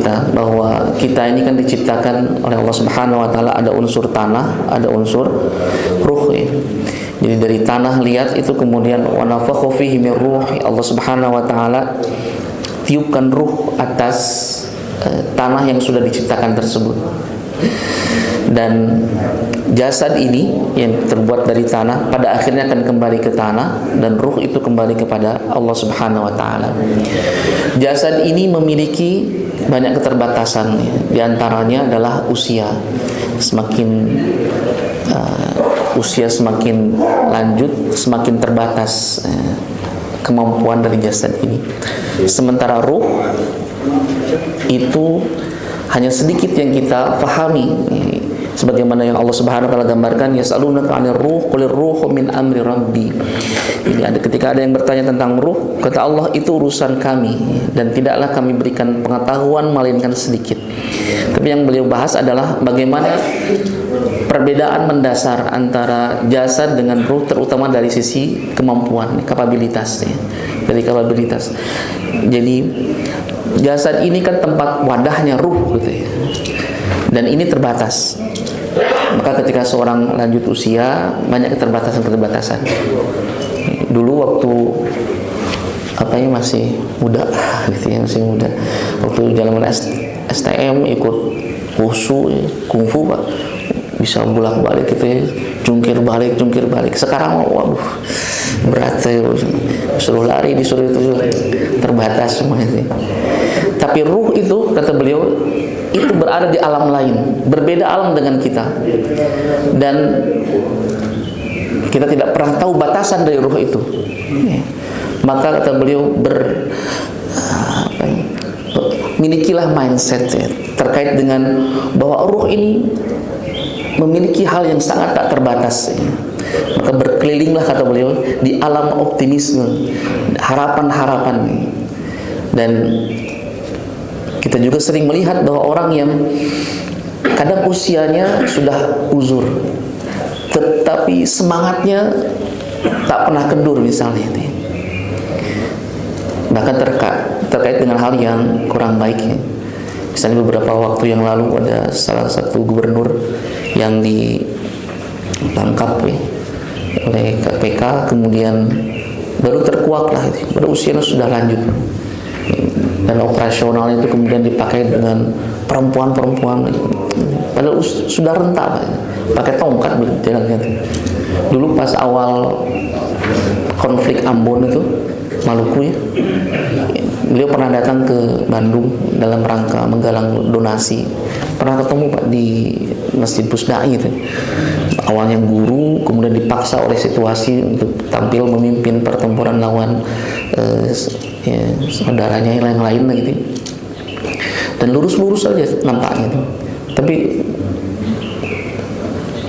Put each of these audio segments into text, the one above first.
kita bahwa kita ini kan diciptakan oleh Allah Subhanahu wa taala, ada unsur tanah, ada unsur ruh ya. Jadi dari tanah liat itu kemudian wa nafakha fihi min ruh, Allah Subhanahu wa taala tiupkan ruh atas tanah yang sudah diciptakan tersebut. Dan jasad ini yang terbuat dari tanah pada akhirnya akan kembali ke tanah, dan ruh itu kembali kepada Allah Subhanahu wa taala. Jasad ini memiliki banyak keterbatasan, di antaranya adalah usia. Semakin usia semakin lanjut, semakin terbatas kemampuan dari jasad ini. Sementara ruh itu hanya sedikit yang kita fahami, sebagaimana yang Allah Subhanahu wa taala gambarkan, yas'alunaka 'anir ruh qulir ruhu min amri rabbi. Jadi ketika ada yang bertanya tentang ruh, kata Allah, itu urusan kami dan tidaklah kami berikan pengetahuan melainkan sedikit. Tapi yang beliau bahas adalah bagaimana perbedaan mendasar antara jasad dengan ruh, terutama dari sisi kemampuan, kapabilitasnya. Dari kapabilitas. Jadi jasad ini kan tempat wadahnya ruh gitu ya. Dan ini terbatas. Maka ketika seorang lanjut usia, banyak keterbatasan-keterbatasan. Dulu waktu masih muda gitu ya, masih muda. Waktu zaman STM ikut wushu, kungfu Pak, bisa bolak-balik gitu ya, jungkir balik. Sekarang waduh, berat ya, suruh lari, disuruh itu, terbatas semua itu. Tapi ruh itu, kata beliau, itu berada di alam lain, berbeda alam dengan kita, dan kita tidak pernah tahu batasan dari ruh itu. Maka kata beliau, milikilah mindset ya, terkait dengan bahwa ruh ini memiliki hal yang sangat tak terbatas ya. Maka berkelilinglah, kata beliau, di alam optimisme, harapan-harapan nih. Dan kita juga sering melihat bahwa orang yang kadang usianya sudah uzur, tetapi semangatnya tak pernah kendur misalnya nih. Bahkan terkait dengan hal yang kurang baik ya. Misalnya beberapa waktu yang lalu ada salah satu gubernur yang ditangkap ya, oleh KPK, kemudian baru terkuak lah itu, pada usianya sudah lanjut, dan operasional itu kemudian dipakai dengan perempuan-perempuan, padahal sudah renta, pakai tongkat berjalannya. Dulu pas awal konflik Ambon itu, Maluku ya, beliau pernah datang ke Bandung dalam rangka menggalang donasi. Pernah ketemu Pak di Masjid Pusdai itu. Awalnya guru, kemudian dipaksa oleh situasi untuk tampil memimpin pertempuran lawan saudaranya yang lain gitu. Dan lurus-lurus saja nampaknya itu. Tapi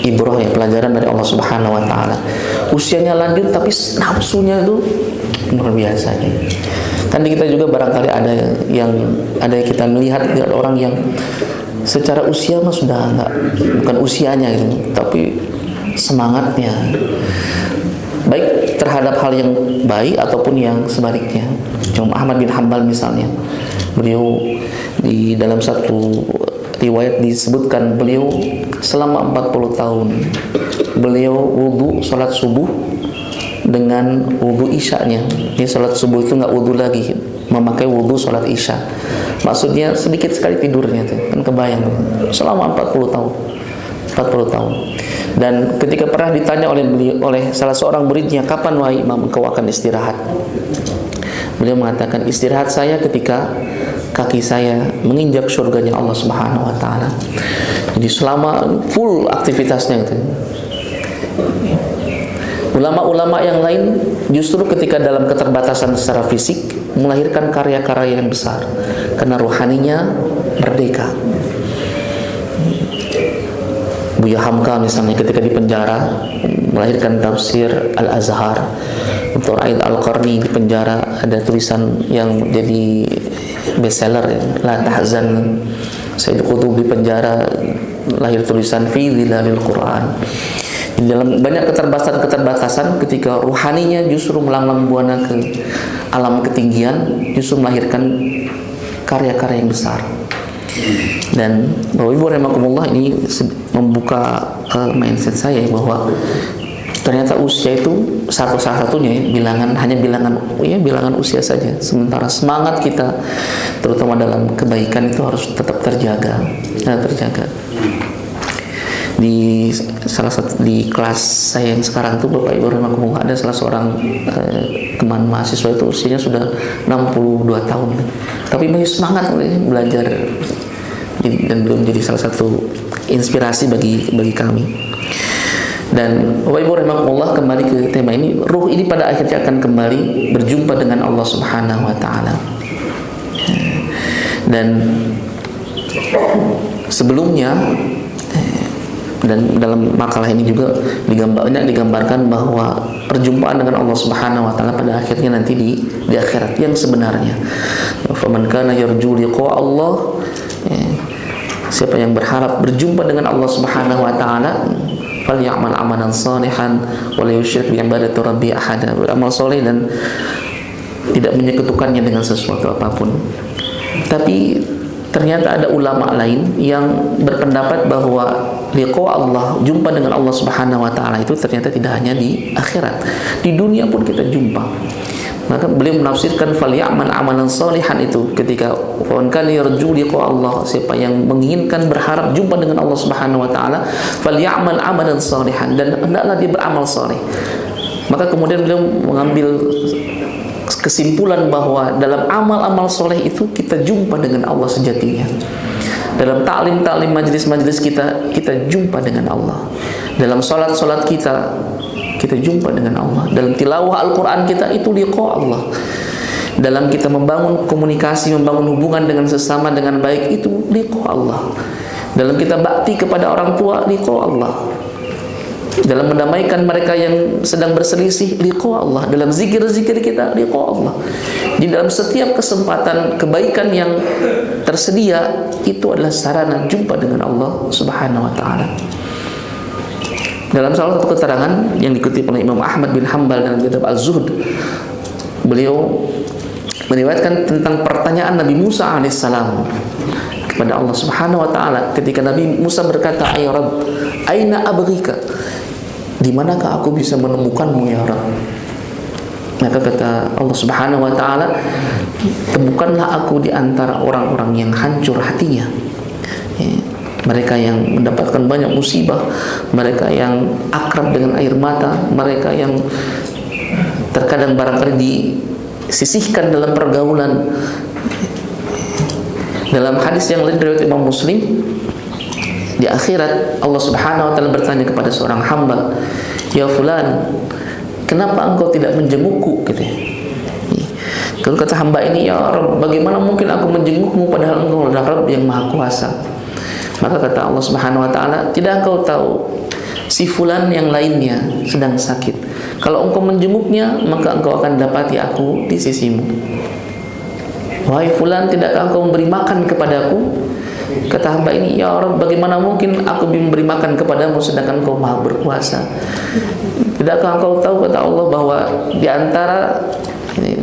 ibrah ya, pelajaran dari Allah Subhanahu wa taala. Usianya lanjut tapi nafsunya itu luar biasa ya. Kan kita juga barangkali ada yang kita melihat orang yang secara usia mah sudah bukan usianya gitu, tapi semangatnya baik terhadap hal yang baik ataupun yang sebaliknya. Imam Ahmad bin Hanbal misalnya, beliau di dalam satu riwayat disebutkan beliau selama 40 tahun beliau wudu salat subuh dengan wudu isyanya. Ini salat subuh itu nggak wudu lagi, memakai wudu salat isya. Maksudnya sedikit sekali tidurnya tuh, kan kebayang tuh. Selama 40 tahun. Dan ketika pernah ditanya oleh salah seorang muridnya, kapan wahai Imam engkau akan istirahat? Beliau mengatakan, istirahat saya ketika kaki saya menginjak surganya Allah Subhanahu wa taala. Jadi selama full aktivitasnya itu. Ulama-ulama yang lain justru ketika dalam keterbatasan secara fisik melahirkan karya-karya yang besar karena rohaninya merdeka. Buya Hamka misalnya ketika di penjara melahirkan tafsir Al-Azhar. Untuk Raid Al-Qarni di penjara ada tulisan yang jadi bestseller ya, La Tahzan. Sayyid Qutb di penjara lahir tulisan Fi Dhilalil Quran. Di dalam banyak keterbatasan ketika ruhaninya justru melanglang buana ke alam ketinggian, justru melahirkan karya-karya yang besar. Dan Bapak Ibu rahimakumullah, ini membuka mindset saya bahwa ternyata usia itu salah satunya bilangan, hanya bilangan usia saja. Sementara semangat kita terutama dalam kebaikan itu harus tetap terjaga. Di salah satu di kelas saya yang sekarang tuh Bapak Ibu rahimakumullah, ada salah seorang teman mahasiswa itu usianya sudah 62 tahun, tapi masih semangat belajar, dan belum jadi salah satu inspirasi bagi kami. Dan Bapak Ibu rahimakumullah, kembali ke tema ini, ruh ini pada akhirnya akan kembali berjumpa dengan Allah Subhanahu wa taala. Dan sebelumnya, dan dalam makalah ini juga digambarkan bahwa perjumpaan dengan Allah Subhanahu wa taala pada akhirnya nanti di akhirat yang sebenarnya. Faman kana yarju liqa Allah, siapa yang berharap berjumpa dengan Allah Subhanahu wa taala, falyamal amalan salihan wa la yusyrik bi ibadati rabbi ahada, beramal soleh dan tidak menyekutukannya dengan sesuatu apapun. Tapi ternyata ada ulama lain yang berpendapat bahwa liqa Allah, jumpa dengan Allah Subhanahu wa taala itu ternyata tidak hanya di akhirat, di dunia pun kita jumpa. Maka beliau menafsirkan falyamal amalan salihan itu ketika wan kana yarju liqa Allah, siapa yang menginginkan berharap jumpa dengan Allah Subhanahu wa taala, falyamal amalan salihan, dan hendaklah dia beramal saleh. Maka kemudian beliau mengambil kesimpulan bahwa dalam amal-amal soleh itu kita jumpa dengan Allah sejatinya. Dalam taklim majlis-majlis kita jumpa dengan Allah. Dalam solat kita jumpa dengan Allah. Dalam tilawah Al-Quran kita itu liqa Allah. Dalam kita membangun komunikasi, membangun hubungan dengan sesama dengan baik itu liqa Allah. Dalam kita bakti kepada orang tua liqa Allah. Dalam mendamaikan mereka yang sedang berselisih liqa Allah. Dalam zikir-zikir kita liqa Allah. Di dalam setiap kesempatan kebaikan yang tersedia itu adalah sarana jumpa dengan Allah Subhanahu wa taala. Dalam salah satu keterangan yang dikutip oleh Imam Ahmad bin Hanbal dalam kitab Az-Zuhd, beliau meriwayatkan tentang pertanyaan Nabi Musa alaihissalam kepada Allah Subhanahu wa taala ketika Nabi Musa berkata, "Ya Rabb, aina abghika?" Di manakah aku bisa menemukanmu ya Rabb? Maka kata Allah Subhanahu wa taala, temukanlah aku di antara orang-orang yang hancur hatinya. Mereka yang mendapatkan banyak musibah, mereka yang akrab dengan air mata, mereka yang terkadang barangkali disisihkan dalam pergaulan. Dalam hadis yang lain riwayat Imam Muslim, di akhirat Allah Subhanahu wa taala bertanya kepada seorang hamba, "Ya fulan, kenapa engkau tidak menjengukku?" gitu ya. Kalau kata hamba ini, "Ya Rabb, bagaimana mungkin aku menjengukmu padahal engkau adalah Rabb yang Maha Kuasa?" Maka kata Allah Subhanahu wa taala, "Tidak engkau tahu si fulan yang lainnya sedang sakit. Kalau engkau menjenguknya, maka engkau akan dapati aku di sisimu. Wahai fulan, tidakkah engkau memberi makan kepadaku?" Kata hamba ini, "Ya Rabb, bagaimana mungkin aku memberi makan kepadamu sedangkan Engkau Maha berkuasa?" Tidakkah engkau tahu, kata Allah, bahwa di antara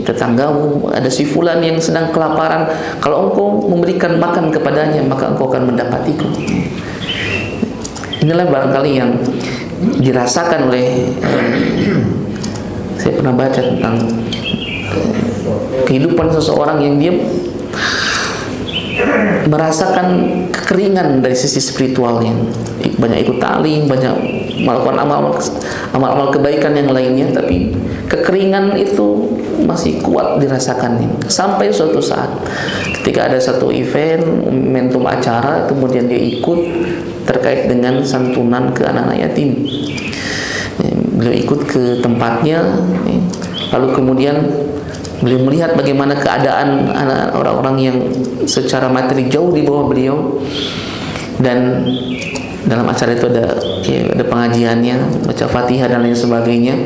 tetanggamu ada si fulan yang sedang kelaparan, kalau engkau memberikan makan kepadanya maka engkau akan mendapatiku. Inilah barangkali yang dirasakan oleh saya pernah baca tentang kehidupan seseorang yang dia merasakan kekeringan dari sisi spiritualnya, banyak ikut ta'lim, banyak melakukan amal-amal kebaikan yang lainnya, tapi kekeringan itu masih kuat dirasakannya. Sampai suatu saat ketika ada satu event, momentum acara, kemudian dia ikut terkait dengan santunan ke anak-anak yatim. Beliau ikut ke tempatnya, lalu kemudian beliau melihat bagaimana keadaan orang-orang yang secara materi jauh di bawah beliau, dan dalam acara itu ada pengajiannya, baca Fatihah dan lain sebagainya,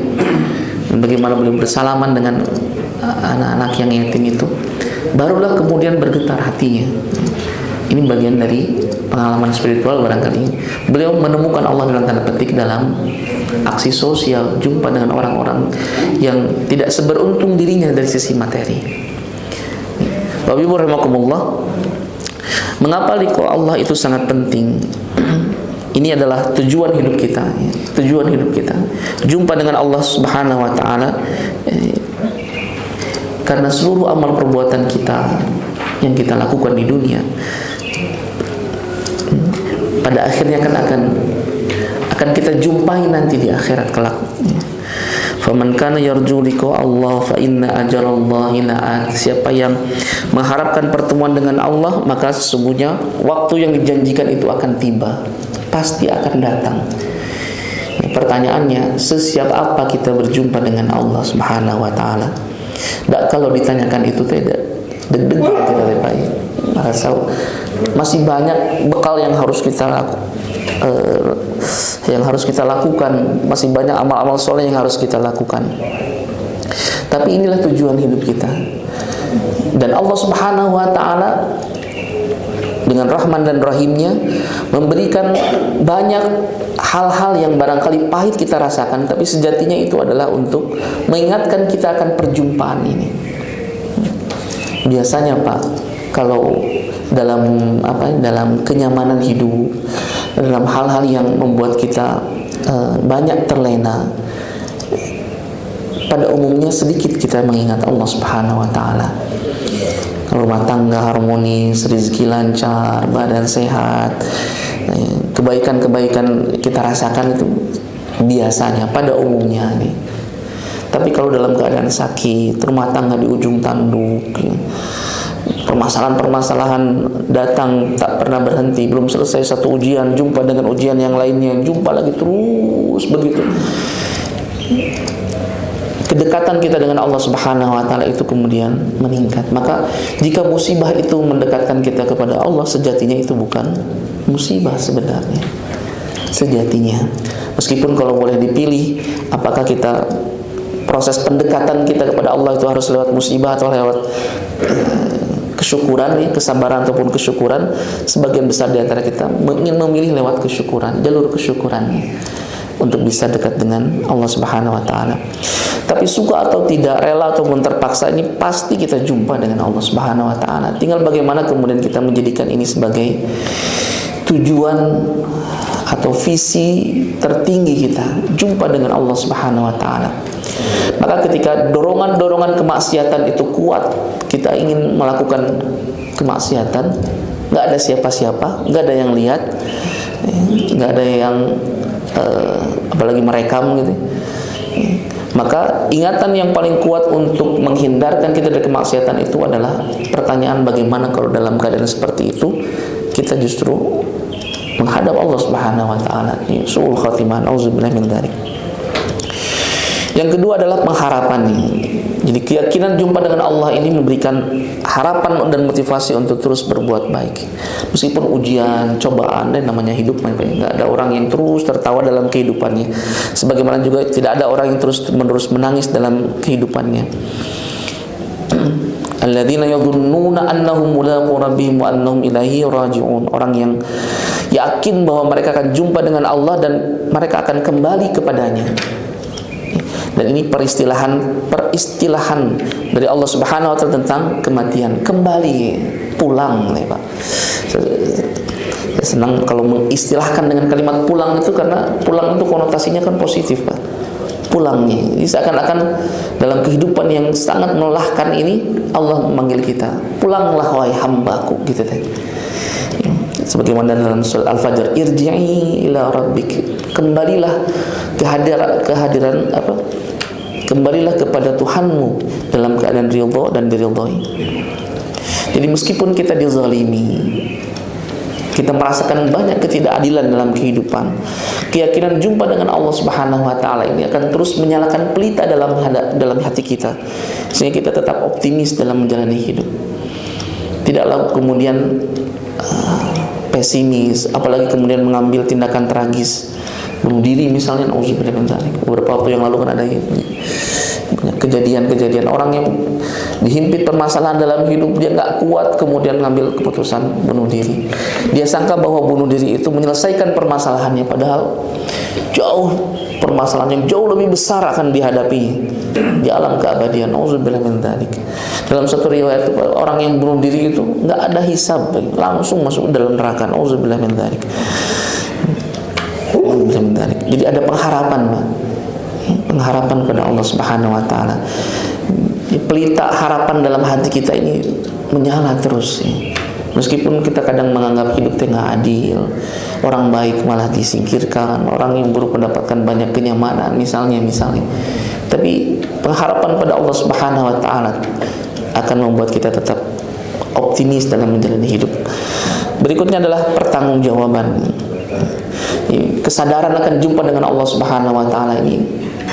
dan bagaimana beliau bersalaman dengan anak-anak yang yatim itu, barulah kemudian bergetar hatinya. Ini bagian dari pengalaman spiritual barangkali. Beliau menemukan Allah dalam tanda petik dalam aksi sosial, jumpa dengan orang-orang yang tidak seberuntung dirinya dari sisi materi. Bapak Ibu rahimakumullah, Mengapa liqa Allah itu sangat penting? Ini adalah tujuan hidup kita, ya. Tujuan hidup kita jumpa dengan Allah Subhanahu wa taala, karena seluruh amal perbuatan kita yang kita lakukan di dunia pada akhirnya kan akan kita jumpai nanti di akhirat kelak. Faman kana yarju liqa Allah fa inna ajalallahi la'at. Siapa yang mengharapkan pertemuan dengan Allah, maka sesungguhnya waktu yang dijanjikan itu akan tiba, pasti akan datang. Pertanyaannya, sesiap apa kita berjumpa dengan Allah Subhanahu wa taala? Kalau ditanyakan itu tidak deg-degan kita baik. Merasa masih banyak bekal yang harus kita lakukan, masih banyak amal-amal soleh yang harus kita lakukan. Tapi inilah tujuan hidup kita. Dan Allah Subhanahu wa taala dengan Rahman dan Rahimnya memberikan banyak hal-hal yang barangkali pahit kita rasakan, tapi sejatinya itu adalah untuk mengingatkan kita akan perjumpaan ini. Biasanya Pak, kalau dalam kenyamanan hidup, dalam hal-hal yang membuat kita banyak terlena, pada umumnya sedikit kita mengingat Allah Subhanahu wa taala. Rumah tangga harmonis, rezeki lancar, badan sehat, kebaikan-kebaikan kita rasakan itu biasanya pada umumnya nih. Tapi kalau dalam keadaan sakit, rumah tangga di ujung tanduk, permasalahan-permasalahan datang tak pernah berhenti, belum selesai satu ujian, jumpa dengan ujian yang lainnya, jumpa lagi terus begitu. Kedekatan kita dengan Allah Subhanahu wa taala itu kemudian meningkat. Maka jika musibah itu mendekatkan kita kepada Allah, sejatinya itu bukan musibah sebenarnya. Sejatinya, meskipun kalau boleh dipilih, apakah kita proses pendekatan kita kepada Allah itu harus lewat musibah atau lewat kesyukuran, kesabaran ataupun kesyukuran, sebagian besar di antara kita ingin memilih lewat kesyukuran, jalur kesyukuran untuk bisa dekat dengan Allah Subhanahu wa taala. Tapi suka atau tidak, rela ataupun terpaksa, ini pasti kita jumpa dengan Allah Subhanahu wa taala. Tinggal bagaimana kemudian kita menjadikan ini sebagai tujuan atau visi tertinggi kita, jumpa dengan Allah Subhanahu wa taala. Maka ketika dorongan-dorongan kemaksiatan itu kuat, kita ingin melakukan kemaksiatan, nggak ada siapa-siapa, nggak ada yang lihat, nggak ada yang apalagi merekam gitu, maka ingatan yang paling kuat untuk menghindarkan kita dari kemaksiatan itu adalah pertanyaan bagaimana kalau dalam keadaan seperti itu kita justru menghadap Allah Subhanahu wa taala. Su'ul khatimah, auzubillahi min dzalik. Yang kedua adalah pengharapan nih. Jadi keyakinan jumpa dengan Allah ini memberikan harapan dan motivasi untuk terus berbuat baik. Meskipun ujian, cobaan, dan namanya hidup, nggak ada orang yang terus tertawa dalam kehidupannya. Sebagaimana juga tidak ada orang yang terus-menerus menangis dalam kehidupannya. Alladzina yadhunnuna annahum mulaqu rabbihim wa annahum ilaihi raji'un. Orang yang yakin bahwa mereka akan jumpa dengan Allah dan mereka akan kembali kepadanya. Dan ini peristilahan dari Allah Subhanahu wa taala tentang kematian, kembali, pulang nih Pak. Saya senang kalau mengistilahkan dengan kalimat pulang itu, karena pulang itu konotasinya kan positif Pak. Pulangnya, jadi seakan-akan dalam kehidupan yang sangat melelahkan ini Allah memanggil kita, pulanglah wahai hambaku, gitu tadi. Sebagaimana dalam surat Al-Fajr, irji'i ila rabbik, kembalilah kehadiran apa? Kembalilah kepada Tuhanmu dalam keadaan ridha dan diridhai. Jadi meskipun kita dizalimi, kita merasakan banyak ketidakadilan dalam kehidupan, keyakinan jumpa dengan Allah Subhanahu wa taala ini akan terus menyalakan pelita dalam hati kita, sehingga kita tetap optimis dalam menjalani hidup. Tidaklah kemudian pesimis, apalagi kemudian mengambil tindakan tragis, bunuh diri misalnya, beberapa waktu yang lalu kan ada Banyak kejadian-kejadian orang yang dihimpit permasalahan dalam hidup, dia nggak kuat, kemudian ngambil keputusan bunuh diri. Dia sangka bahwa bunuh diri itu menyelesaikan permasalahannya, padahal jauh permasalahan yang jauh lebih besar akan dihadapi di alam keabadian. Auzubillah min dzalik. Dalam satu riwayat, orang yang bunuh diri itu nggak ada hisab, langsung masuk dalam neraka. Auzubillah min dzalik. Jadi ada pengharapan, Pak. Pengharapan kepada Allah Subhanahu wa taala. Pelita harapan dalam hati kita ini menyala terus. Meskipun kita kadang menganggap hidup tengah adil, orang baik malah disingkirkan, orang yang buruk mendapatkan banyak kenyamanan, misalnya. Tapi pengharapan pada Allah Subhanahu wa taala akan membuat kita tetap optimis dalam menjalani hidup. Berikutnya adalah pertanggungjawaban. Kesadaran akan jumpa dengan Allah Subhanahu wa taala ini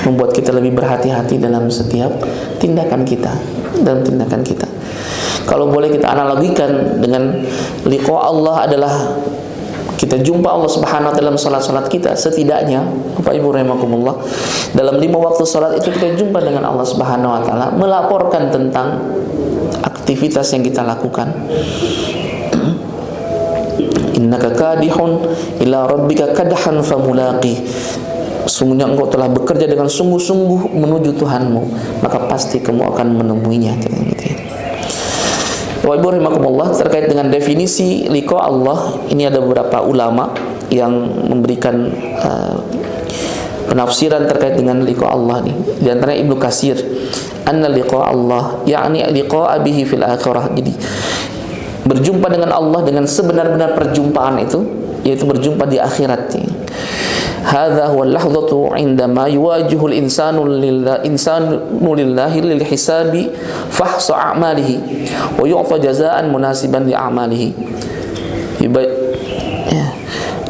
membuat kita lebih berhati-hati dalam setiap tindakan kita. Kalau boleh kita analogikan dengan liqa Allah adalah kita jumpa Allah Subhanahu wa taala dalam salat-salat kita. Setidaknya, Bapak Ibu rahimakumullah, dalam 5 waktu salat itu kita jumpa dengan Allah Subhanahu wa taala, melaporkan tentang aktivitas yang kita lakukan. Innaka kadihun ila rabbika kadhan famulaqi. Sungguhnya engkau telah bekerja dengan sungguh-sungguh menuju Tuhanmu, maka pasti kamu akan menemuinya. Wa ibu rahimakumullah, terkait dengan definisi liqa Allah, ini ada beberapa ulama yang memberikan penafsiran terkait dengan liqa Allah ini. Di antaranya Ibnu Katsir, anna liqa Allah yakni liqa bihi fil akhirah. Jadi berjumpa dengan Allah dengan sebenar-benar perjumpaan itu, yaitu berjumpa di akhirat. Hadza huwa al-lahdhatu 'indama yuwajihu al-insanu lillahi lil hisabi fahsa a'malihi wa yu'ta jazaa'an munasiban li a'malihi.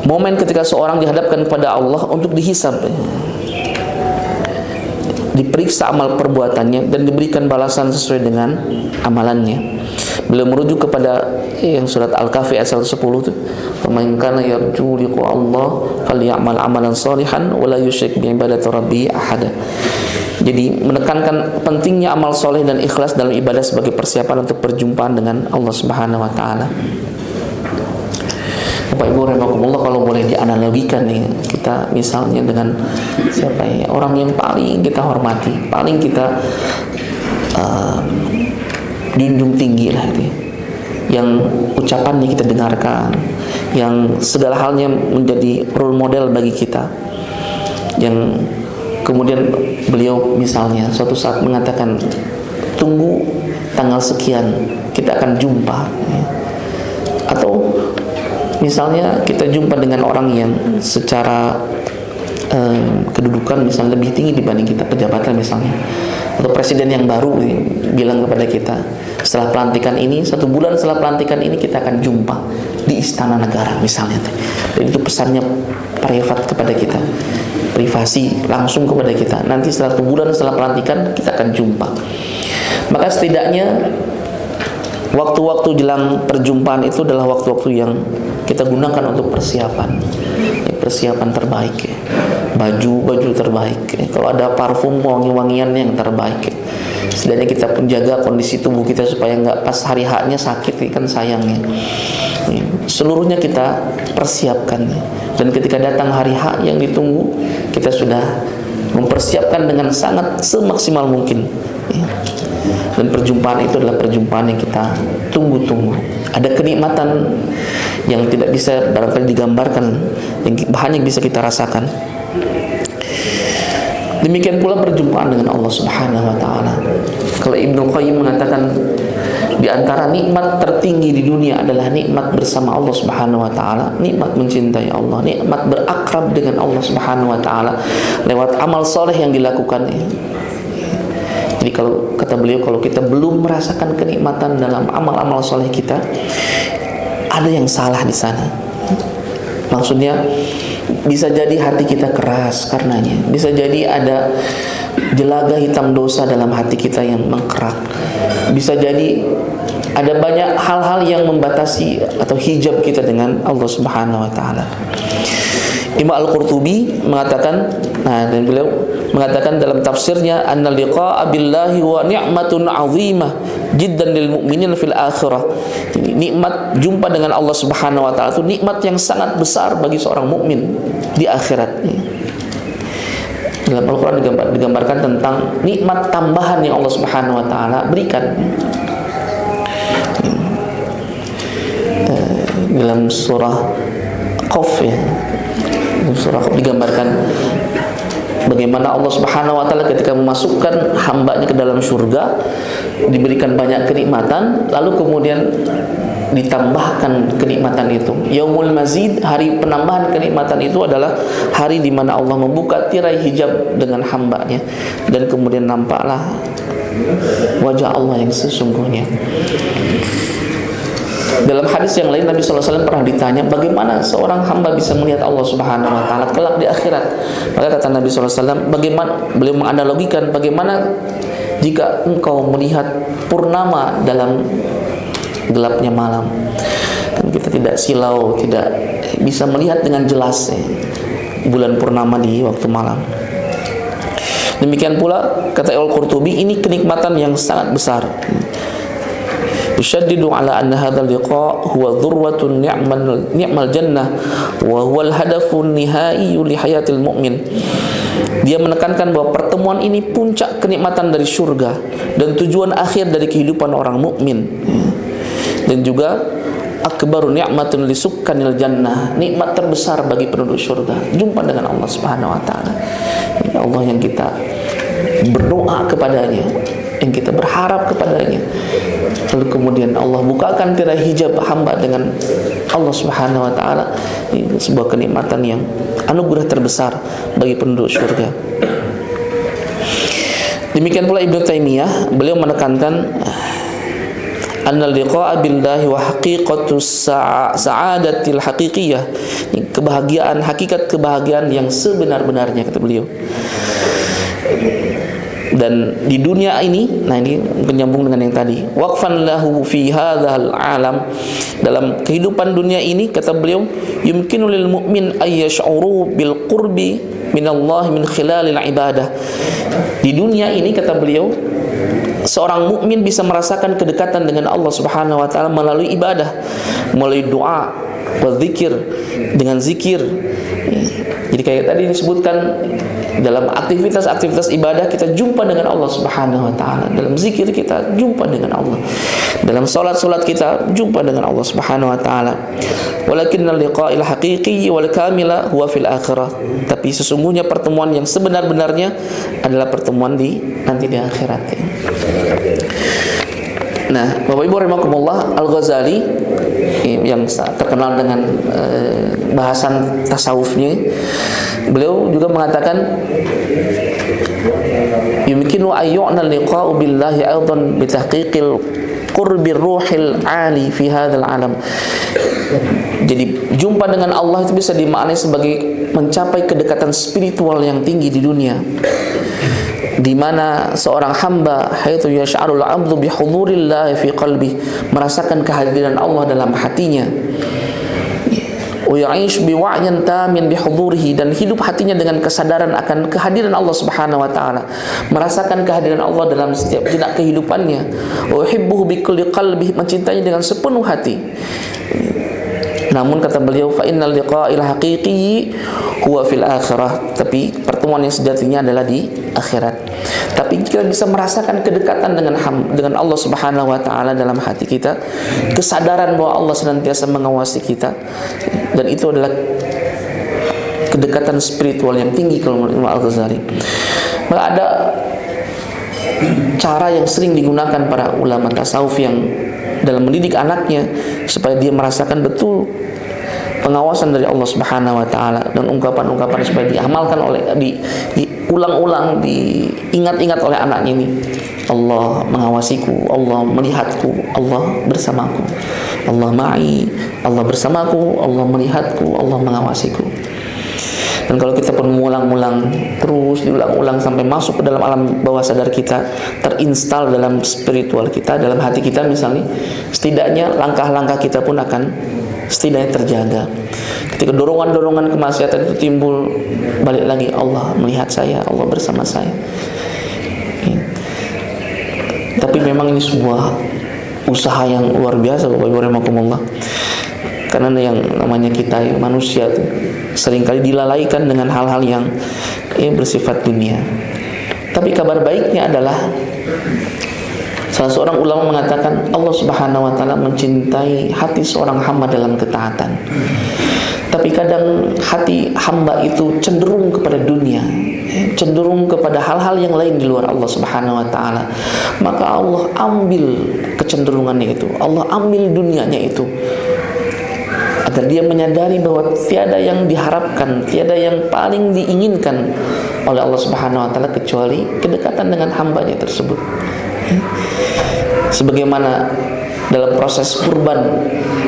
Momen ketika seorang dihadapkan kepada Allah untuk dihisab, diperiksa amal perbuatannya dan diberikan balasan sesuai dengan amalannya. Beliau merujuk kepada yang surat Al-Kahfi ayat 110 itu, "Faman kana yarju liqa Allah falyamal amalan shalihan wa la yusyrik bi ibadati rabbih ahada." Jadi menekankan pentingnya amal soleh dan ikhlas dalam ibadah sebagai persiapan untuk perjumpaan dengan Allah Subhanahu wa taala. Bapak Ibu rahimakumullah, kalau boleh dianalogikan nih, kita misalnya dengan siapa ya, orang yang paling kita hormati, paling kita junjung tinggi lah itu, yang ucapannya kita dengarkan, yang segala halnya menjadi role model bagi kita, yang kemudian beliau misalnya suatu saat mengatakan, tunggu tanggal sekian kita akan jumpa, atau misalnya kita jumpa dengan orang yang secara kedudukan misalnya lebih tinggi dibanding kita, pejabatnya misalnya, atau presiden yang baru bilang kepada kita, setelah pelantikan ini, 1 bulan setelah pelantikan ini kita akan jumpa di istana negara misalnya. Dan itu pesannya privat kepada kita, privasi langsung kepada kita. Nanti setelah 1 bulan setelah pelantikan kita akan jumpa. Maka setidaknya waktu-waktu jelang perjumpaan itu adalah waktu-waktu yang kita gunakan untuk persiapan terbaik, baju terbaik, kalau ada parfum wangi-wangian yang terbaik. Setidaknya kita pun jaga kondisi tubuh kita supaya nggak pas hari haknya sakit, kan sayangnya. Seluruhnya kita persiapkan, dan ketika datang hari hak yang ditunggu, kita sudah mempersiapkan dengan sangat semaksimal mungkin. Dan perjumpaan itu adalah perjumpaan yang kita tunggu-tunggu. Ada kenikmatan yang tidak bisa barangkali digambarkan, yang hanya bisa kita rasakan. Demikian pula perjumpaan dengan Allah Subhanahu wa taala. Kalau Ibnu Qayyim mengatakan, di antara nikmat tertinggi di dunia adalah nikmat bersama Allah Subhanahu wa taala, nikmat mencintai Allah, nikmat berakrab dengan Allah Subhanahu wa taala lewat amal soleh yang dilakukan. Jadi kalau kata beliau, kalau kita belum merasakan kenikmatan dalam amal-amal soleh kita, ada yang salah di sana. Maksudnya, bisa jadi hati kita keras karenanya, bisa jadi ada jelaga hitam dosa dalam hati kita yang mengkerak, bisa jadi ada banyak hal-hal yang membatasi atau hijab kita dengan Allah Subhanahu wa taala. Imam Al-Qurtubi mengatakan, Nah, dan beliau mengatakan dalam tafsirnya, annal liqa'a billahi wa ni'matun 'azimah jiddan lil mu'minin fil akhirah. Nikmat jumpa dengan Allah Subhanahu wa taala itu nikmat yang sangat besar bagi seorang mukmin di akhirat. Dalam Al-Qur'an digambarkan tentang nikmat tambahan yang Allah Subhanahu wa taala berikan. Dalam surah Qaf ya. Surah Qaf digambarkan bagaimana Allah Subhanahu wa taala ketika memasukkan hambanya ke dalam surga diberikan banyak kenikmatan, lalu kemudian ditambahkan kenikmatan itu. Yaumul Mazid, hari penambahan kenikmatan itu adalah hari di mana Allah membuka tirai hijab dengan hambanya dan kemudian nampaklah wajah Allah yang sesungguhnya. Dalam hadis yang lain Nabi SAW pernah ditanya bagaimana seorang hamba bisa melihat Allah Subhanahu wa taala kelak di akhirat. Maka kata Nabi SAW, bagaimana, beliau menganalogikan bagaimana jika engkau melihat purnama dalam gelapnya malam. Dan kita tidak silau, tidak bisa melihat dengan jelas bulan purnama di waktu malam. Demikian pula kata Al-Qurtubi, ini kenikmatan yang sangat besar. Yushaddidu ala anna hadzal liqa' huwa dhurwatun ni'mal jannah wa huwa al-hadafun nihai li hayatil mu'min. Dia menekankan bahwa pertemuan ini puncak kenikmatan dari surga dan tujuan akhir dari kehidupan orang mukmin. Dan juga akbaru ni'matun li sukkanil jannah, nikmat terbesar bagi penduduk surga, jumpa dengan Allah Subhanahu wa taala. Allah yang kita berdoa kepadanya, yang kita berharap kepadanya. Lalu kemudian Allah bukakan tirai hijab hamba dengan Allah Subhanahu wa taala. Ini sebuah kenikmatan yang anugerah terbesar bagi penduduk surga. Demikian pula Ibnu Taimiyah, beliau menekankan annal liqa'a billahi wa haqiqatus sa'adatil haqiqiyah, kebahagiaan, hakikat kebahagiaan yang sebenar-benarnya, kata beliau. Dan di dunia ini, nah ini menyambung dengan yang tadi, waqfan lahu fi hadzal alam, dalam kehidupan dunia ini, kata beliau, yumkinu lil mu'min ay yash'uru bil qurbi minallah min khilalil ibadah. Di dunia ini, kata beliau, seorang mukmin bisa merasakan kedekatan dengan Allah Subhanahu wa taala melalui ibadah, melalui doa, berzikir, dengan zikir. Jadi kayak tadi disebutkan, dalam aktivitas-aktivitas ibadah kita jumpa dengan Allah Subhanahu wa taala, dalam zikir kita jumpa dengan Allah, dalam salat-salat kita jumpa dengan Allah Subhanahu wa taala. Walakinnal liqa'il haqiqi wal kamila huwa fil akhirah. Tapi sesungguhnya pertemuan yang sebenar-benarnya adalah pertemuan nanti di akhirat. Nah, Bapak Ibu rahimakumullah, Al-Ghazali yang terkenal dengan bahasan tasawufnya, beliau juga mengatakan yumkinu ayyu'na liqa'u billahi aidan bi tahqiqil qurbir ruhil ali fi hadzal alam. Jadi jumpa dengan Allah itu bisa dimaknai sebagai mencapai kedekatan spiritual yang tinggi di dunia, di mana seorang hamba haitsu yash'arul 'abdu bi hudzurillah fi qalbi, merasakan kehadiran Allah dalam hatinya, wa ya'ish bi wa'yan tamin bi hudurihi, dan hidup hatinya dengan kesadaran akan kehadiran Allah Subhanahu wa taala, merasakan kehadiran Allah dalam setiap jenak kehidupannya, wa yuhibbuhu bi kulli qalbi, mencintainya dengan sepenuh hati. Namun kata beliau, fa innal liqa'il haqiqi huwa fil akhirah, tapi pertemuan yang sejatinya adalah di akhirat. Tapi kita bisa merasakan kedekatan dengan Allah Subhanahu wa taala dalam hati kita, kesadaran bahwa Allah senantiasa mengawasi kita, dan itu adalah kedekatan spiritual yang tinggi kalau menurut Al-Ghazali. Maka ada cara yang sering digunakan para ulama tasawuf yang dalam mendidik anaknya supaya dia merasakan betul pengawasan dari Allah Subhanahu wa taala, dan ungkapan-ungkapan supaya diamalkan oleh diulang-ulang, diingat-ingat oleh anaknya ini. Allah mengawasiku, Allah melihatku, Allah bersamaku, Allah ma'i, Allah bersamaku, Allah melihatku, Allah mengawasiku. Dan kalau kita pun mengulang-ulang, terus diulang-ulang sampai masuk ke dalam alam bawah sadar kita, terinstal dalam spiritual kita, dalam hati kita misalnya, setidaknya langkah-langkah kita pun akan setidaknya terjaga. Ketika dorongan-dorongan kemaksiatan itu timbul, balik lagi, Allah melihat saya, Allah bersama saya. Tapi memang ini sebuah usaha yang luar biasa, Bapak Ibu rahimakumullah. Karena yang namanya kita manusia itu seringkali dilalaikan dengan hal-hal yang bersifat dunia. Tapi kabar baiknya adalah salah seorang ulama mengatakan Allah Subhanahu wa taala mencintai hati seorang hamba dalam ketaatan. Tapi kadang hati hamba itu cenderung kepada dunia, cenderung kepada hal-hal yang lain di luar Allah Subhanahu wa taala. Maka Allah ambil kecenderungannya itu, Allah ambil dunianya itu, agar dia menyadari bahwa tiada yang diharapkan, tiada yang paling diinginkan oleh Allah Subhanahu wa taala kecuali kedekatan dengan hambanya tersebut. Sebagaimana dalam proses kurban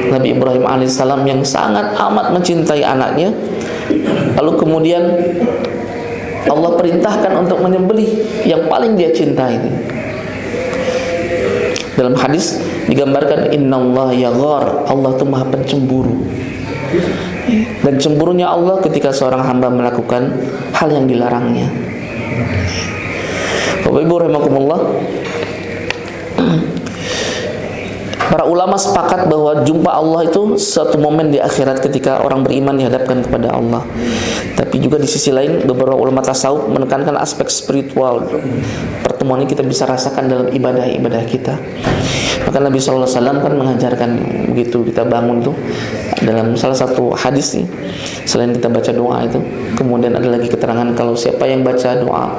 Nabi Ibrahim alaihissalam yang sangat amat mencintai anaknya, lalu kemudian Allah perintahkan untuk menyembelih yang paling dia cintai. Dalam hadis digambarkan innallaha yaghar, Allah itu maha pencemburu. Dan cemburunya Allah ketika seorang hamba melakukan hal yang dilarangnya. Bapak Ibu rahimakumullah, para ulama sepakat bahwa jumpa Allah itu suatu momen di akhirat ketika orang beriman dihadapkan kepada Allah. Tapi juga di sisi lain beberapa ulama tasawuf menekankan aspek spiritual. Pertemuan ini kita bisa rasakan dalam ibadah-ibadah kita. Maka Nabi SAW kan mengajarkan begitu kita bangun tuh, dalam salah satu hadis nih, selain kita baca doa itu, kemudian ada lagi keterangan kalau siapa yang baca doa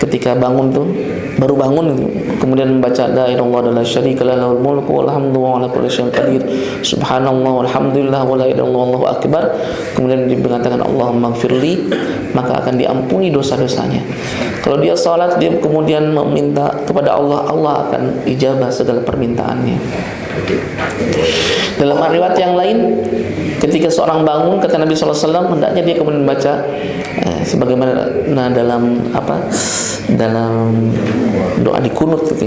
ketika bangun tuh, baru bangun itu, kemudian membaca la ilaha illallah la syarika lahu lahul mulku wal hamdu wa ala kulli syai'in qadir, subhanallah walhamdulillah wa la ilaha illallah wallahu akbar, kemudian dikatakan Allahumma ighfirli, maka akan diampuni dosa-dosanya. Kalau dia salat, dia kemudian meminta kepada Allah, Allah akan ijabah segala permintaannya. Dalam riwayat yang lain, ketika seorang bangun, kata Nabi SAW, hendaknya dia kemudian membaca sebagaimana dalam dalam doa di kunut gitu.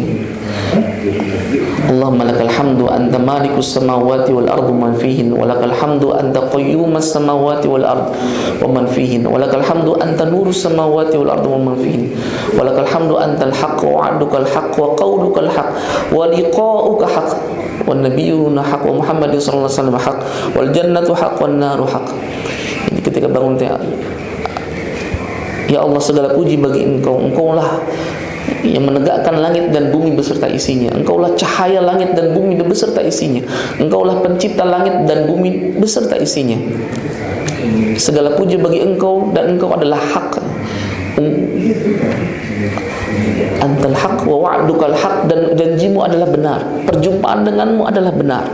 Allahumma lakal hamdu anta malikus samawati wal ardu man fihin, wa lakal hamdu anta qayyumas samawati wal ardu wa man fihin, wa lakal hamdu anta nurus samawati wal ardu wa man fihin, wa lakal hamdu antal haqq wa wa'dukal haqq wa qawlukal haqq wa liqa'uka haqq wa nabiyyuna haqq wa Muhammadin sallallahu alaihi wasallam haqq wal jannatu haqq wan naru haqq. Ini ketika bangun ya Allah, segala puji bagi Engkau. Engkaulah yang menegakkan langit dan bumi beserta isinya. Engkaulah cahaya langit dan bumi beserta isinya. Engkaulah pencipta langit dan bumi beserta isinya. Segala puji bagi Engkau dan Engkau adalah hak. Antal haq wa wa'dukal haq, dan janjimu adalah benar. Perjumpaan denganmu adalah benar.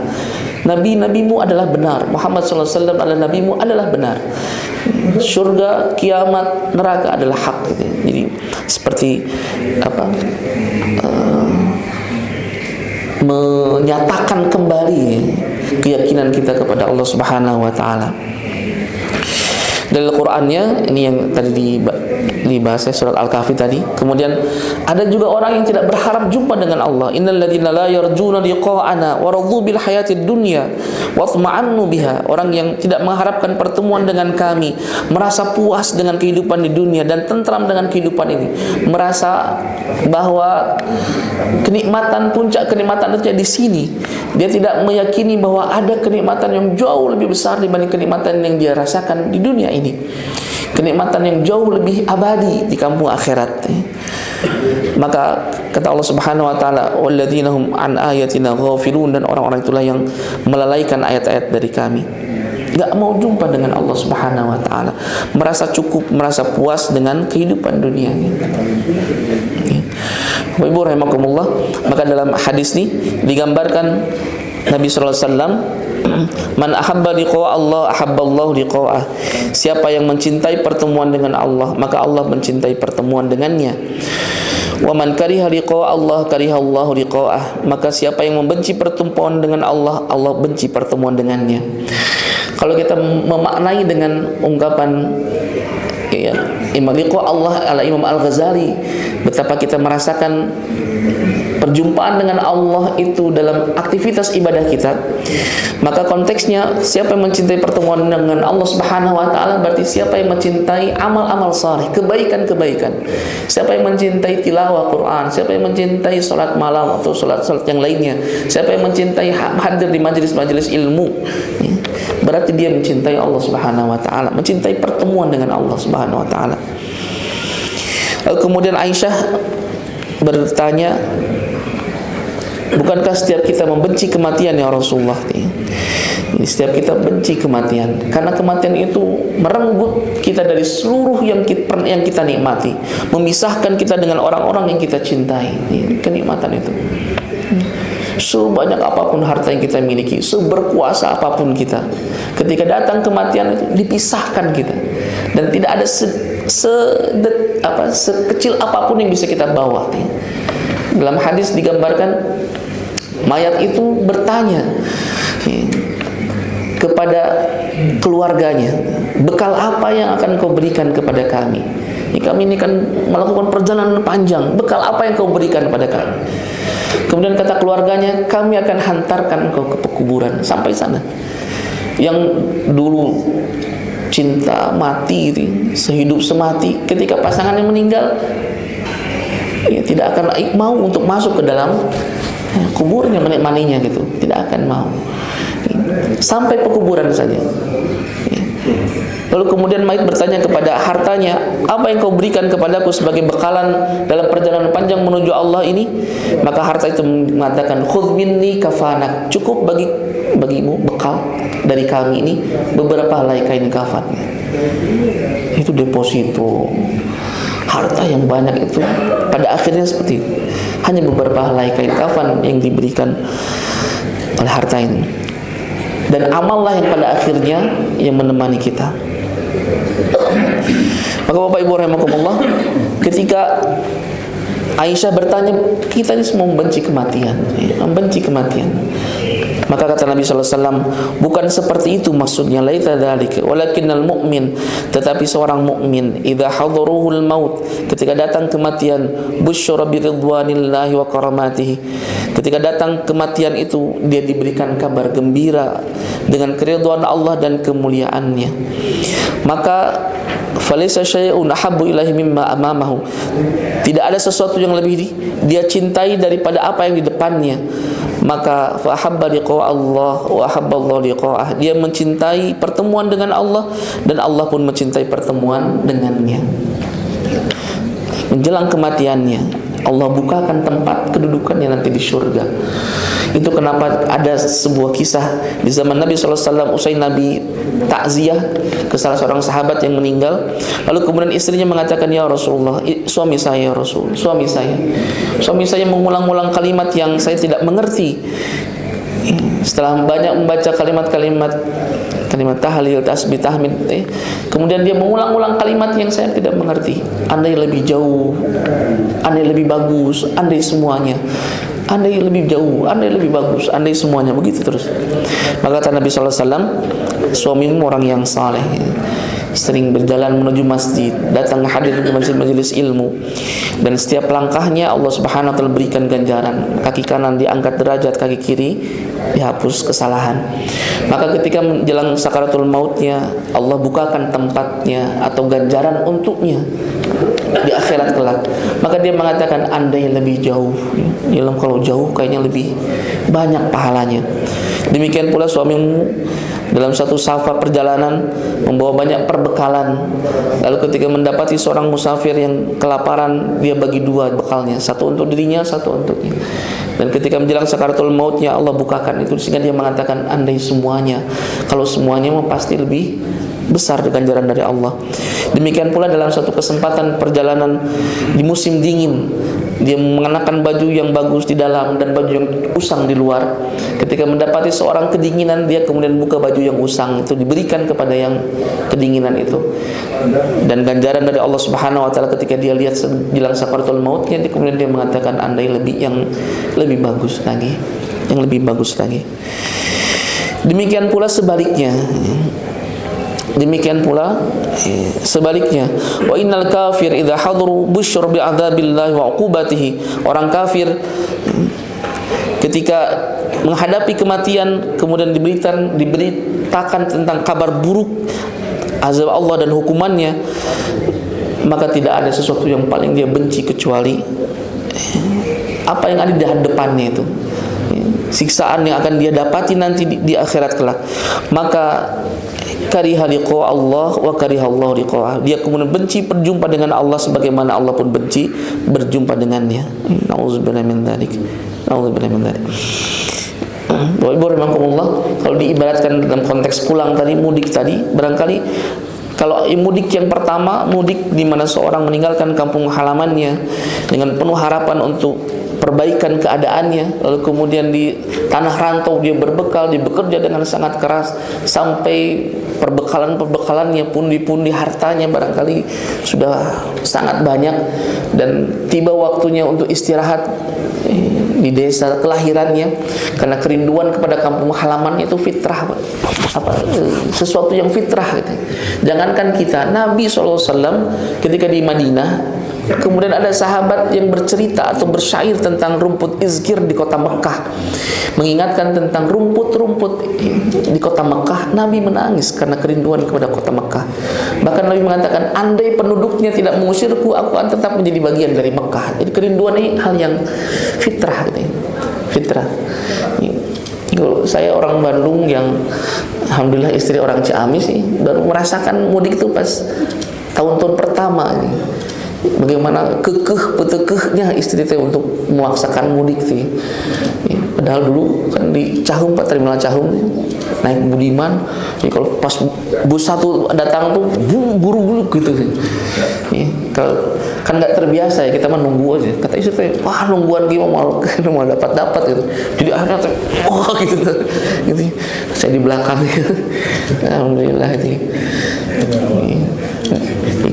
Nabi-nabimu adalah benar. Muhammad SAW adalah nabimu adalah benar. Surga, kiamat, neraka adalah hak gitu. Jadi seperti menyatakan kembali keyakinan kita kepada Allah Subhanahu wa taala. Dari Al-Qur'annya ini yang tadi dibahas surat Al-Kahfi tadi. Kemudian ada juga orang yang tidak berharap jumpa dengan Allah. Innal ladzina la yarjuna liqa'ana wa raddu bil hayatid dunya wa tma'annu biha. Orang yang tidak mengharapkan pertemuan dengan kami, merasa puas dengan kehidupan di dunia dan tentram dengan kehidupan ini, merasa bahwa kenikmatan, puncak kenikmatan itu di sini. Dia tidak meyakini bahwa ada kenikmatan yang jauh lebih besar dibanding kenikmatan yang dia rasakan di dunia ini. Kenikmatan yang jauh lebih abadi di kampung akhirat. Maka kata Allah Subhanahu wa taala, walladzina hum an ayatina ghafilun, dan orang-orang itulah yang melalaikan ayat-ayat dari kami. Enggak mau jumpa dengan Allah Subhanahu wa taala, merasa cukup, merasa puas dengan kehidupan dunia. Ibu rahimakumullah, maka dalam hadis ini digambarkan Nabi sallallahu alaihi wasallam, man ahabba liqa Allah ahabballahu liqa'ah. Siapa yang mencintai pertemuan dengan Allah, maka Allah mencintai pertemuan dengannya. Wa man kariha liqa Allah karihallahu liqa'ah. Maka siapa yang membenci pertemuan dengan Allah, Allah benci pertemuan dengannya. Kalau kita memaknai dengan ungkapan Imam liqa Allah ala Imam Al-Ghazali, betapa kita merasakan perjumpaan dengan Allah itu dalam aktivitas ibadah kita, maka konteksnya siapa yang mencintai pertemuan dengan Allah Subhanahu wa taala berarti siapa yang mencintai amal-amal saleh, kebaikan-kebaikan. Siapa yang mencintai tilawah Quran, siapa yang mencintai salat malam atau salat-salat yang lainnya, siapa yang mencintai hadir di majelis-majelis ilmu, berarti dia mencintai Allah Subhanahu wa taala, mencintai pertemuan dengan Allah Subhanahu wa taala. Lalu kemudian Aisyah bertanya, bukankah setiap kita membenci kematian ya Rasulullah? Ini setiap kita benci kematian, karena kematian itu merenggut kita dari seluruh yang kita nikmati, memisahkan kita dengan orang-orang yang kita cintai. Ini kenikmatan itu. Sebanyak apapun harta yang kita miliki, seberkuasa apapun kita, ketika datang kematian itu dipisahkan kita, dan tidak ada sekecil apapun yang bisa kita bawa. Dalam hadis digambarkan mayat itu bertanya kepada keluarganya, bekal apa yang akan kau berikan kepada kami? Kami ini kan melakukan perjalanan panjang, bekal apa yang kau berikan kepada kami? Kemudian kata keluarganya, kami akan hantarkan engkau ke pekuburan sampai sana. Yang dulu cinta mati, sehidup semati, ketika pasangannya meninggal, ya tidak akan mau untuk masuk ke dalam kuburnya menikmatinya gitu, tidak akan mau, sampai pekuburan saja. Lalu kemudian mayit bertanya kepada hartanya, apa yang kau berikan kepadaku sebagai bekalan dalam perjalanan panjang menuju Allah ini? Maka harta itu mengatakan, khudh minni kafanak, cukup bagimu bekal dari kami ini beberapa helai kain kafannya. Itu deposito harta yang banyak itu pada akhirnya seperti itu. Hanya beberapa helai kain kafan yang diberikan oleh harta ini, dan amallah yang pada akhirnya yang menemani kita. Maka Bapak Ibu rahimakumullah, ketika Aisyah bertanya, kita ini semua membenci kematian, membenci kematian. Maka kata Nabi SAW, bukan seperti itu maksudnya, laita dzalika walakinnal mu'min, tetapi seorang mukmin idza hadaruhul maut, ketika datang kematian, busyra biridwanillahi wa karamatihi, ketika datang kematian itu dia diberikan kabar gembira dengan keridhaan Allah dan kemuliaannya. Maka falaysa syai'un ahabbu ilaihi mimma amamahu, tidak ada sesuatu yang lebih dia cintai daripada apa yang di depannya. Maka fahabba liqa Allah wa ahabba Allah liqa'ah, dia mencintai pertemuan dengan Allah dan Allah pun mencintai pertemuan dengannya. Menjelang kematiannya, Allah bukakan tempat kedudukannya nanti di surga. Itu kenapa ada sebuah kisah di zaman Nabi SAW, usai Nabi takziah ke salah seorang sahabat yang meninggal, lalu kemudian istrinya mengatakan, ya Rasulullah, suami saya ya Rasul, suami saya mengulang-ulang kalimat yang saya tidak mengerti. Setelah banyak membaca kalimat-kalimat tahlil, tasbih, tahmid, kemudian dia mengulang-ulang kalimat yang saya tidak mengerti. Andai lebih jauh, andai lebih bagus, andai semuanya, andai lebih jauh, andai lebih bagus, andai semuanya, begitu terus. Maka kata Nabi SAW, suamimu orang yang saleh, sering berjalan menuju masjid, datang hadir di majelis ilmu, dan setiap langkahnya Allah Subhanahu wa taala berikan ganjaran. Kaki kanan diangkat derajat, kaki kiri dihapus kesalahan. Maka ketika menjelang sakaratul mautnya, Allah bukakan tempatnya atau ganjaran untuknya di akhirat kelak. Maka dia mengatakan, andai lebih jauh, kalau jauh kayaknya lebih banyak pahalanya. Demikian pula suamimu dalam satu safar perjalanan membawa banyak perbekalan, lalu ketika mendapati seorang musafir yang kelaparan, dia bagi dua bekalnya, satu untuk dirinya, satu untuknya. Dan ketika menjelang sakaratul mautnya, Allah bukakan itu sehingga dia mengatakan, andai semuanya, kalau semuanya mah pasti lebih besar ganjaran dari Allah. Demikian pula dalam satu kesempatan perjalanan di musim dingin, dia mengenakan baju yang bagus di dalam dan baju yang usang di luar. Ketika mendapati seorang kedinginan, dia kemudian buka baju yang usang itu, diberikan kepada yang kedinginan itu. Dan ganjaran dari Allah Subhanahu wa taala ketika dia lihat jelang sakaratul mautnya, kemudian dia mengatakan, andai yang lebih bagus lagi, yang lebih bagus lagi. Demikian pula sebaliknya. Wa innal kafir idza hadaru busyra bi'adzabillahi wa uqubatihi, orang kafir Ketika menghadapi kematian kemudian diberitakan tentang kabar buruk azab Allah dan hukumannya, maka tidak ada sesuatu yang paling dia benci kecuali apa yang ada di hadapannya itu, siksaan yang akan dia dapati nanti di akhirat kelak. Maka kariha liqa Allah wa kariha Allah liqa'ah. Dia kemudian benci berjumpa dengan Allah sebagaimana Allah pun benci berjumpa dengannya. Nauzubillahi min dzalik. Nauzubillahi min dzalik. Bapak Ibu rahimakumullah, kalau diibaratkan dalam konteks pulang tadi, mudik tadi, barangkali kalau mudik yang pertama, mudik di mana seorang meninggalkan kampung halamannya dengan penuh harapan untuk perbaikan keadaannya, lalu kemudian di tanah rantau dia berbekal, dia bekerja dengan sangat keras sampai perbekalannya, pundi-pundi hartanya barangkali sudah sangat banyak, dan tiba waktunya untuk istirahat di desa kelahirannya karena kerinduan kepada kampung halamannya. Itu fitrah, sesuatu yang fitrah gitu. Jangankan kita, Nabi SAW ketika di Madinah, kemudian ada sahabat yang bercerita atau bersyair tentang rumput izkir di kota Mekah, mengingatkan tentang rumput-rumput di kota Mekah. Nabi menangis karena kerinduan kepada kota Mekah. Bahkan Nabi mengatakan, andai penduduknya tidak mengusirku, aku akan tetap menjadi bagian dari Mekah. Jadi kerinduan ini hal yang fitrah gitu. Fitrah. Saya orang Bandung yang alhamdulillah istri orang Ciamis sih, baru merasakan mudik itu pas tahun-tahun pertama ini. Bagaimana petekehnya istri teh untuk memaksakan mudik sih. Padahal dulu kan di Cahung, Pak Terminal Cahung naik Budiman, jadi kalau pas bus satu datang tuh buru-buru gitu sih. Kalau kan nggak terbiasa ya, kita mah nunggu aja. Kata istri teh, wah nungguan gimana mau dapat gitu. Jadi akhirnya teh, wah gitu. Gitu. Saya di belakang gitu. Alhamdulillah ini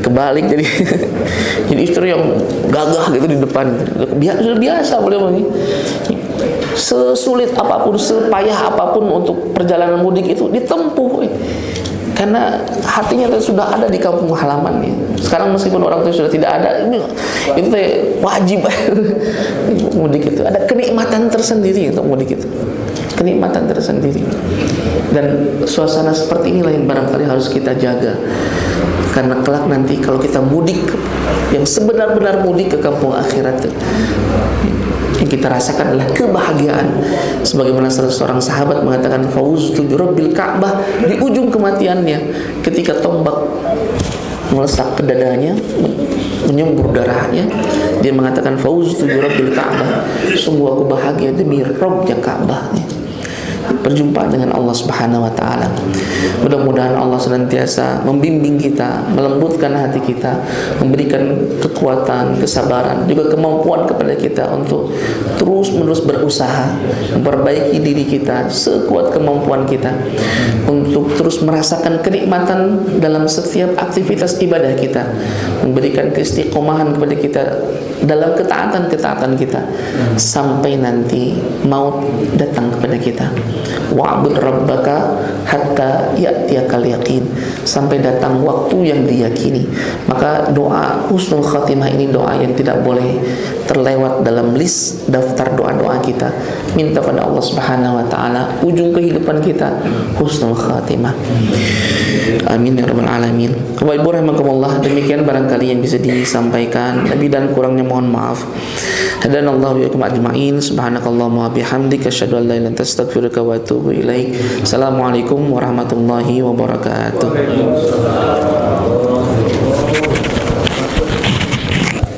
kebalik jadi istri yang gagah gitu di depan. Biasa boleh begini. Sesulit apapun, sepayah apapun untuk perjalanan mudik itu ditempuh, karena hatinya sudah ada di kampung halamannya. Sekarang meskipun orang itu sudah tidak ada, itu wajib mudik itu. Ada kenikmatan tersendiri untuk mudik itu, kenikmatan tersendiri. Dan suasana seperti inilah yang barangkali harus kita jaga, karena kelak nanti kalau kita mudik, yang sebenar-benar mudik ke kampung akhirat, yang kita rasakan adalah kebahagiaan. Sebagaimana salah seorang sahabat mengatakan, fauztu bi rabbil Ka'bah, di ujung kematiannya ketika tombak melesak ke dadanya, menyembur darahnya, dia mengatakan fauztu bi rabbil Ka'bah, sungguh aku bahagia demi Rabbnya Ka'bah. Berjumpa dengan Allah Subhanahu wa taala. Mudah-mudahan Allah senantiasa membimbing kita, melembutkan hati kita, memberikan kekuatan, kesabaran, juga kemampuan kepada kita untuk terus-menerus berusaha memperbaiki diri kita sekuat kemampuan kita, untuk terus merasakan kenikmatan dalam setiap aktivitas ibadah kita, memberikan keistiqomahan kepada kita dalam ketaatan-ketaatan kita sampai nanti maut datang kepada kita. Wa'bud rabbaka hatta ya'tiyakal yaqin, sampai datang waktu yang diyakini. Maka doa husnul khatimah ini doa yang tidak boleh terlewat dalam list daftar doa-doa kita. Minta pada Allah Subhanahu wa taala ujung kehidupan kita husnul khatimah. Amin ya rabbal alamin. Bapak Ibu rahimakumullah, demikian barangkali yang bisa disampaikan. Lebih dan kurangnya mohon maaf. Hadanallahu wa iyyakum ajma'in. Subhanakallahumma wa bihamdika asyhadu an la ilaha illa anta astaghfiruka wa atubu ilaik. Assalamualaikum warahmatullahi wabarakatuh.